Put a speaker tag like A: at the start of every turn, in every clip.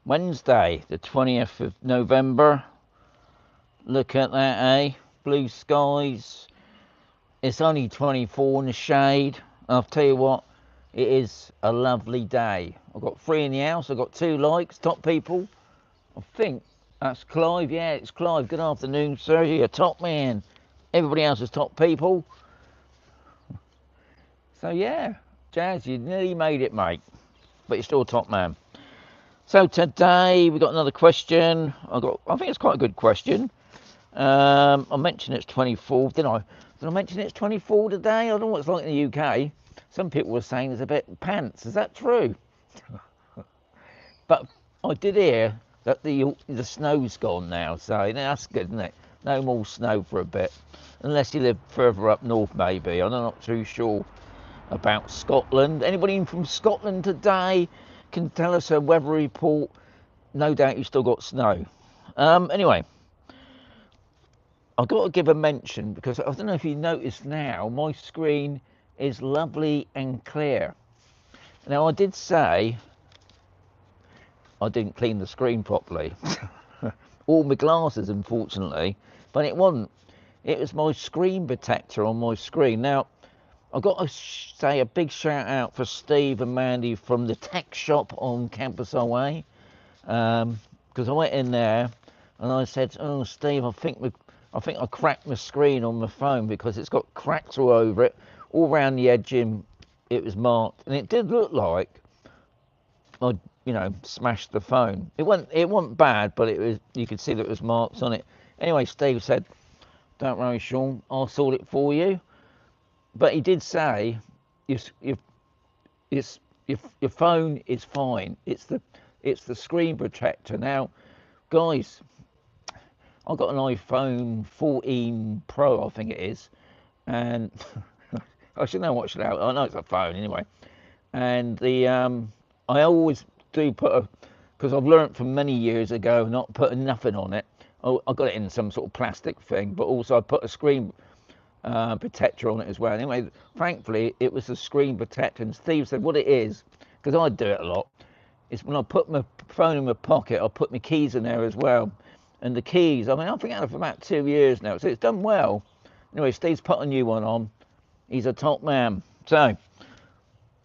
A: Wednesday, the 20th of November. Look at that, eh? Blue skies. It's only 24 in the shade. I'll tell you what, it is a lovely day. I've got 3 in the house. I've got 2 likes, top people. I think that's Clive. Yeah, it's Clive. Good afternoon, sir. You're a top man. Everybody else is top people. So yeah, Jazz, you nearly made it, mate. But you're still a top man. So today we got another question. I think it's quite a good question. I mentioned it's 24, didn't I? Did I mention it's 24 today? I don't know what it's like in the UK. Some people were saying it's a bit pants. Is that true? But I did hear that the snow's gone now, so that's good, isn't it? No more snow for a bit, unless you live further up north, maybe. I'm not too sure about Scotland. Anybody from Scotland today can tell us a weather report. No doubt you still got snow. Anyway, I've got to give a mention because I don't know if you noticed now, my screen is lovely and clear. Now, I did say I didn't clean the screen properly. All my glasses, unfortunately, but it wasn't. It was my screen protector on my screen. Now, I've got to say a big shout out for Steve and Mandy from the tech shop on Campus Highway, because I went in there and I said, "Oh, Steve, I think I cracked my screen on my phone because it's got cracks all over it, all around the edging. It was marked, and it did look like I, smashed the phone. It wasn't bad, but it was. You could see that it was marks on it. Anyway, Steve said, "Don't worry, Sean, I'll sort it for you." But he did say, your phone is fine. It's the screen protector. Now, guys, I've got an iPhone 14 Pro, I think it is, and I should know what should out. I know it's a phone anyway. And I always do put because I've learned from many years ago not putting nothing on it. I got it in some sort of plastic thing, but also I put a screen protector on it as well. Anyway, thankfully it was the screen protector, and Steve said what it is, because I do it a lot, is when I put my phone in my pocket, I put my keys in there as well. And the keys, I mean, I've been at it for about 2 years now, so it's done well. Anyway, Steve's put a new one on. He's a top man. So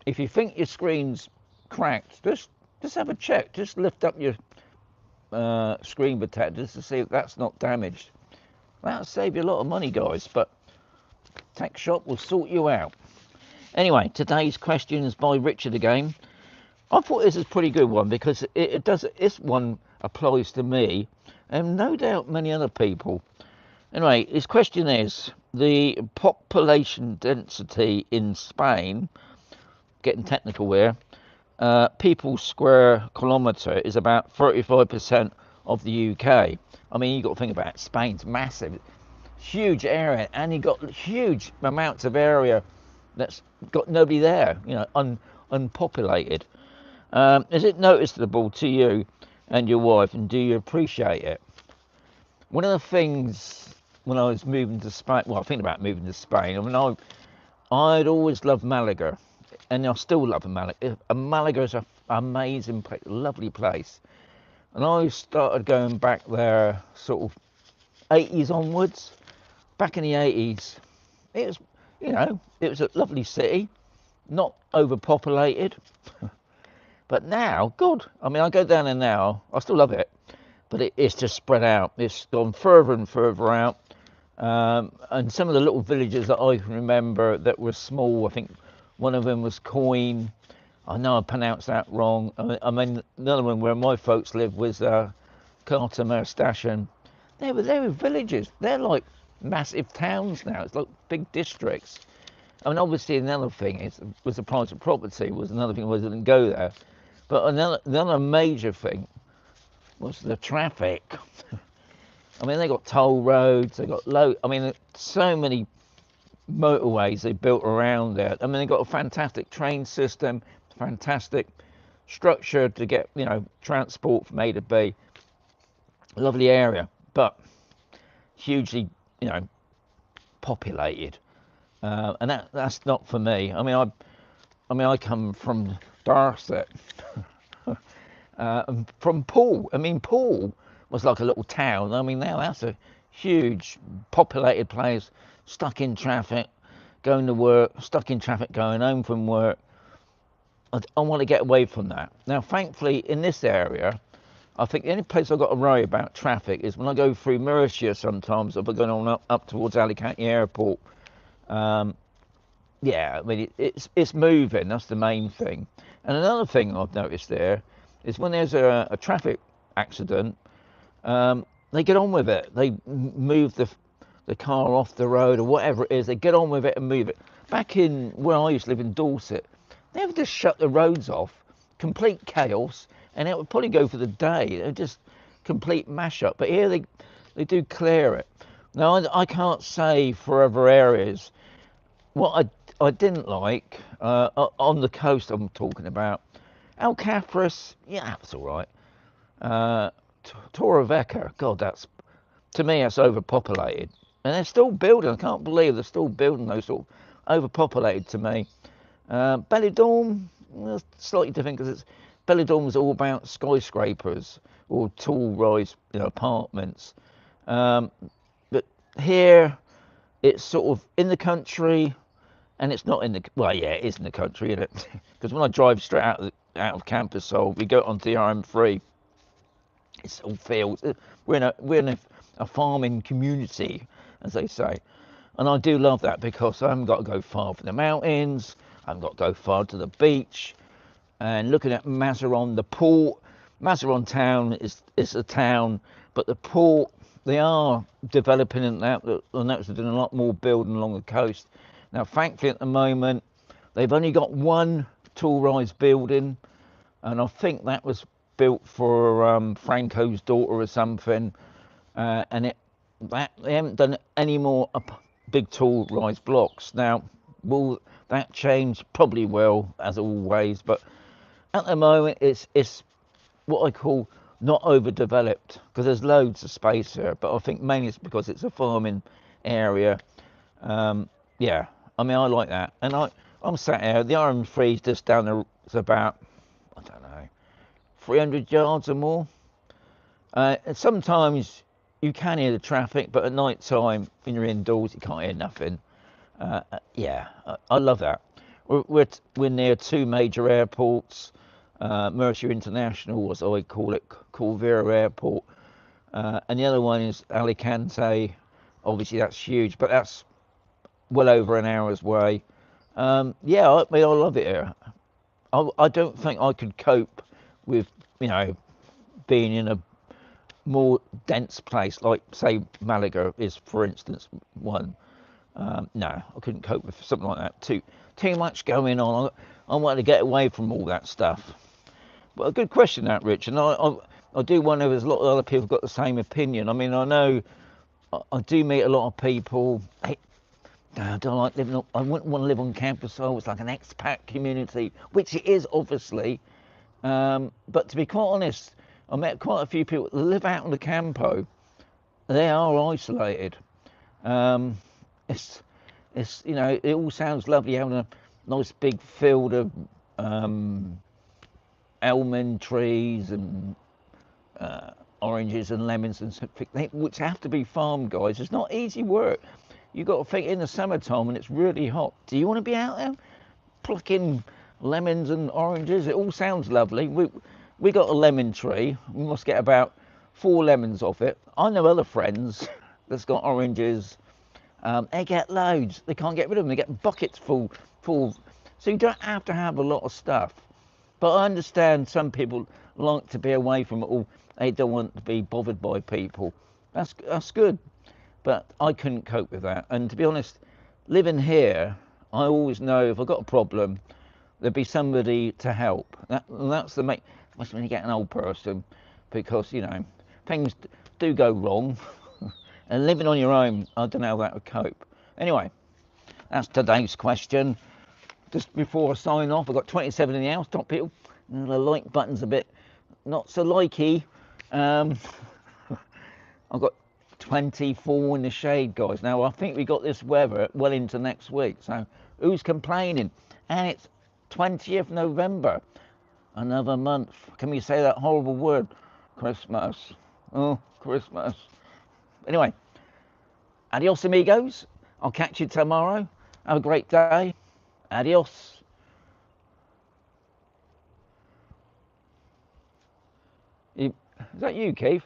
A: if you think your screen's cracked, just have a check. Just lift up your screen protector just to see if that's not damaged. That'll save you a lot of money, guys, but Tech Shop will sort you out. Anyway, today's question is by Richard again. I thought this is a pretty good one because this one applies to me and no doubt many other people. Anyway, his question is, the population density in Spain, getting technical here, people square kilometre is about 35% of the UK. I mean, you've got to think about it. Spain's massive, huge area, and you've got huge amounts of area that's got nobody there, unpopulated. Is it noticeable to you and your wife, and do you appreciate it? One of the things when I was moving to Spain, well, thinking about moving to Spain, I mean, I'd always loved Malaga, and I still love Malaga. Malaga is an amazing place, lovely place. And I started going back there sort of 80s onwards. Back in the 80s, it was, it was a lovely city, not overpopulated. But now, God, I mean, I go down there now, I still love it, but it's just spread out. It's gone further and further out. And some of the little villages that I can remember that were small, I think one of them was Coin. I know I pronounced that wrong. I mean, another one where my folks lived was Cartermer Station. They were villages. They're like massive towns now. It's like big districts. I mean, obviously another thing was the price of property was another thing. I didn't go there, but another major thing was the traffic. I mean, they got toll roads. They got so many motorways they built around there. I mean, they got a fantastic train system, fantastic structure to get transport from A to B. Lovely area, but hugely populated, and that's not for me. I mean, I come from Dorset, And from Poole, I mean, Poole was like a little town. I mean, now that's a huge populated place, stuck in traffic, going to work, stuck in traffic, going home from work. I want to get away from that. Now, thankfully, in this area, I think the only place I've got to worry about traffic is when I go through Murcia sometimes, if I'm going on up towards Alicante Airport. Yeah, I mean, it's moving, that's the main thing. And another thing I've noticed there is when there's a traffic accident, they get on with it. They move the car off the road or whatever it is, they get on with it and move it. Back in where I used to live in Dorset, they would just shut the roads off, complete chaos, and it would probably go for the day. It would just complete mash up. But here they do clear it. Now, I can't say for other areas. What I didn't like, on the coast I'm talking about, Alcatraz, yeah, that's all right. Torrevieja, God, that's, to me, that's overpopulated. And they're still building, I can't believe they're still building those sort of overpopulated to me. Benidorm, well, slightly different because Benidorm's all about skyscrapers or tall rise, apartments. But here, it's sort of in the country, and it's not in the, well, yeah, it is in the country, isn't it? Because when I drive straight out of campus, so we go onto the RM3, it's all fields. We're in a farming community, as they say, and I do love that because I haven't got to go far from the mountains. I haven't got to go far to the beach. And looking at Mazarrón, the port, Mazarrón town is a town, but the port, they are developing in that. I noticed they're doing a lot more building along the coast. Now, thankfully, at the moment, they've only got one tall-rise building, and I think that was built for Franco's daughter or something. And they haven't done any more big tall-rise blocks. Now, will that change? Probably will, as always. But at the moment, it's what I call not overdeveloped because there's loads of space here. But I think mainly it's because it's a farming area. Yeah. I mean, I like that. And I'm sat here, the RM3 is just down there, it's about, I don't know, 300 yards or more. And sometimes you can hear the traffic, but at night time, when you're indoors, you can't hear nothing. Yeah, I love that. We're near two major airports, Murcia International, as I call it, Corvera Airport. And the other one is Alicante. Obviously, that's huge, but that's well over an hour's way. Yeah, I mean, I love it here. I don't think I could cope with, being in a more dense place, like, say, Malaga is, for instance, one. No, I couldn't cope with something like that. Too much going on. I wanted to get away from all that stuff. But a good question, that, Rich. And I do wonder if there's a lot of other people got the same opinion. I mean, I know I do meet a lot of people. I don't like living. I wouldn't want to live on campus. So it's like an expat community, which it is, obviously. But to be quite honest, I met quite a few people that live out on the campo. They are isolated. It's it all sounds lovely having a nice big field of almond trees and oranges and lemons and something, which have to be farmed, guys. It's not easy work. You've got to think in the summertime when it's really hot. Do you want to be out there plucking lemons and oranges? It all sounds lovely. We got a lemon tree. We must get about 4 lemons off it. I know other friends that's got oranges. They get loads. They can't get rid of them. They get buckets full. So you don't have to have a lot of stuff. But I understand some people like to be away from it all. They don't want to be bothered by people. That's good. But I couldn't cope with that. And to be honest, living here, I always know if I've got a problem, there'd be somebody to help. That's the mate. Especially when you get an old person, because things do go wrong. And living on your own, I don't know how that would cope. Anyway, that's today's question. Just before I sign off, I've got 27 in the house, top people. And the like button's a bit not so likey. I've got 24 in the shade, guys. Now, I think we got this weather well into next week. So, who's complaining? And it's 20th November. Another month. Can we say that horrible word? Christmas. Oh, Christmas. Anyway, adios, amigos. I'll catch you tomorrow. Have a great day. Adios. Is that you, Keith?